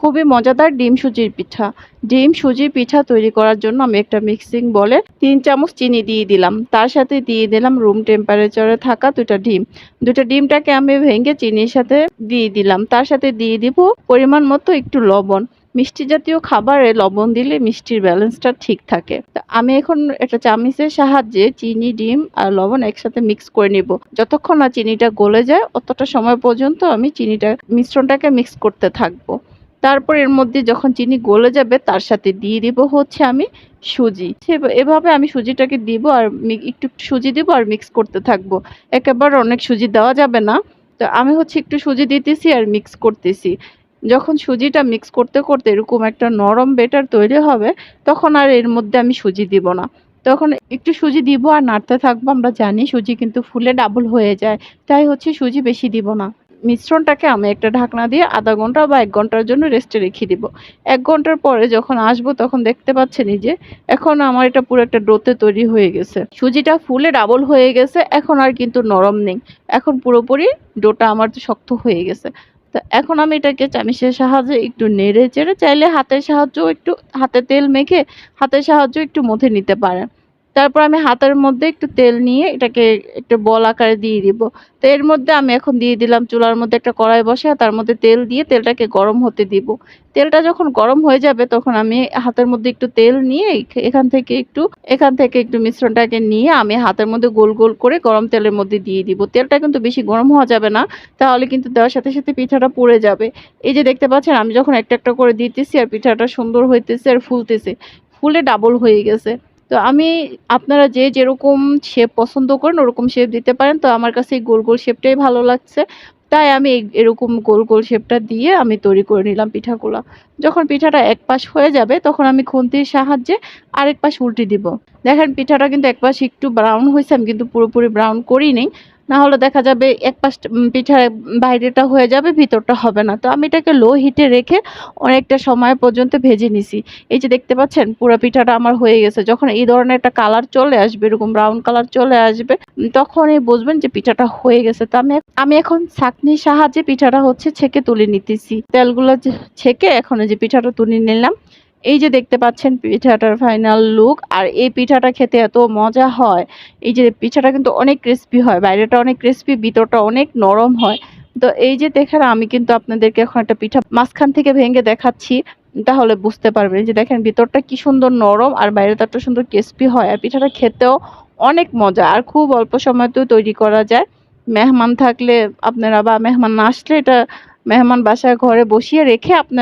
খুবই মজাদার ডিম সুজির পিঠা। ডিম সুজির পিঠা তৈরি করার জন্য আমি একটা মিক্সিং বলে ৩ চামচ চিনি দিয়ে দিলাম। তার সাথে দিয়ে দিলাম রুম টেম্পারেচারে থাকা ২টা ডিম। ২টা ডিমটাকে আমি ভেঙে চিনির সাথে দিয়ে দিলাম। তার সাথে দিয়ে দিব পরিমাণ মতো একটু লবণ। মিষ্টি জাতীয় খাবারে লবণ দিলে মিষ্টির ব্যালেন্সটা ঠিক থাকে। তা আমি এখন একটা চামচের সাহায্যে চিনি, ডিম আর লবণ একসাথে মিক্স করে নিব। যতক্ষণ না চিনিটা গলে যায় অতটা সময় পর্যন্ত আমি মিশ্রণটাকে মিক্স করতে থাকবো। তারপর এর মধ্যে যখন চিনি গলে যাবে তার সাথে দিয়ে দিব হচ্ছে আমি সুজি। এভাবে আমি সুজিটাকে দিব আর একটু সুজি দিব আর মিক্স করতে থাকবো। একেবারে অনেক সুজি দেওয়া যাবে না। তো আমি হচ্ছে একটু সুজি দিতেছি আর মিক্স করতেছি। যখন সুজিটা মিক্স করতে করতে এরকম একটা নরম বেটার তৈরি হবে তখন আর এর মধ্যে আমি সুজি দিব না। তখন একটু সুজি দিব আর নাড়তে থাকবো। আমরা জানি সুজি কিন্তু ফুলে ডাবল হয়ে যায়, তাই হচ্ছে সুজি বেশি দিব না। মিশ্রণটাকে আমি একটা ঢাকনা দিয়ে আধা ঘন্টা বা ১ ঘন্টার জন্য রেস্টে রেখে দিব। ১ ঘন্টার পরে যখন আসবো তখন দেখতে পাচ্ছেন এই যে এখন আমার এটা পুরো একটা ডোতে তৈরি হয়ে গেছে। সুজিটা ফুলে ডাবল হয়ে গেছে, এখন আর কিন্তু নরম নেই। এখন পুরোপুরি ডোটা আমার শক্ত হয়ে গেছে। তো এখন আমি এটাকে চামিচের সাহায্যে একটু নেড়ে চেড়ে, চাইলে হাতের সাহায্যেও একটু হাতে তেল মেখে হাতের সাহায্যে একটু মথে নিতে পারেন। তারপর আমি হাতের মধ্যে একটু তেল নিয়ে এটাকে একটা বল আকারে দিয়ে দিব। তো এর মধ্যে আমি এখন দিয়ে দিলাম চুলার মধ্যে একটা কড়াই বসায় তার মধ্যে তেল দিয়ে তেলটাকে গরম হতে দিব। তেলটা যখন গরম হয়ে যাবে তখন আমি হাতের মধ্যে একটু তেল নিয়ে এখান থেকে একটু মিশ্রণটাকে নিয়ে আমি হাতের মধ্যে গোল গোল করে গরম তেলের মধ্যে দিয়ে দিব। তেলটা কিন্তু বেশি গরম হওয়া যাবে না, তাহলে কিন্তু দেওয়ার সাথে সাথে পিঠাটা পুড়ে যাবে। এই যে দেখতে পাচ্ছেন আমি যখন একটা একটা করে দিতেছি আর পিঠাটা সুন্দর হইতেছে আর ফুলতেছে, ফুলে ডাবল হয়ে গেছে। তো আপনারা যে যেরকম শেপ পছন্দ করেন ওরকম শেপ দিতে পারেন। তো আমার কাছে এই গোল গোল শেপটাই ভালো লাগছে, তাই আমি এরকম গোল গোল শেপটা দিয়ে আমি তৈরি করে নিলাম পিঠাগুলা। যখন পিঠাটা এক পাশ হয়ে যাবে তখন আমি খুন্তির সাহায্যে আরেক পাশ উল্টে দিব। দেখেন পিঠাটা কিন্তু এক পাশ একটু ব্রাউন হয়েছে, আমি কিন্তু পুরোপুরি ব্রাউন করিনি, না হলে দেখা যাবে এক পাশ পিঠার বাইরেটা হয়ে যাবে ভিতরটা হবে না। তো আমি এটাকে লো হিটে রেখে অনেকটা সময় পর্যন্ত ভেজে নিছি। এই যে দেখতে পাচ্ছেন পুরো পিঠাটা আমার হয়ে গেছে। যখন এই ধরনের একটা কালার চলে আসবে, এরকম ব্রাউন কালার চলে আসবে, তখনই বুঝবেন যে পিঠাটা হয়ে গেছে। তো আমি এখন ছাঁকনির সাহায্যে পিঠাটা হচ্ছে ছেঁকে তুলে নিতেছি। তেলগুলো ছেঁকে এখন এই যে পিঠাটা তুলে নিলাম। এই যে দেখতে পাচ্ছেন পিঠাটার ফাইনাল লুক। আর এই পিঠাটা খেতে এত মজা হয়। এই যে পিঠাটা কিন্তু অনেক ক্রিস্পি হয়, বাইরেটা অনেক ক্রিস্পি, ভিতরটা অনেক নরম হয়। তো এই যে দেখেন আমি কিন্তু আপনাদেরকে এখন একটা পিঠা মাঝখান থেকে ভেঙে দেখাচ্ছি, তাহলে বুঝতে পারবেন। যে দেখেন ভিতরটা কি সুন্দর নরম আর বাইরেটা এত সুন্দর ক্রিস্পি হয়। আর পিঠাটা খেতেও অনেক মজা আর খুব অল্প সময়তেও তৈরি করা যায়। মেহমান থাকলে আপনারা বা মেহমান না আসলে এটা মেহমান বাসায় ঘরে বসিয়ে রেখে আপনারা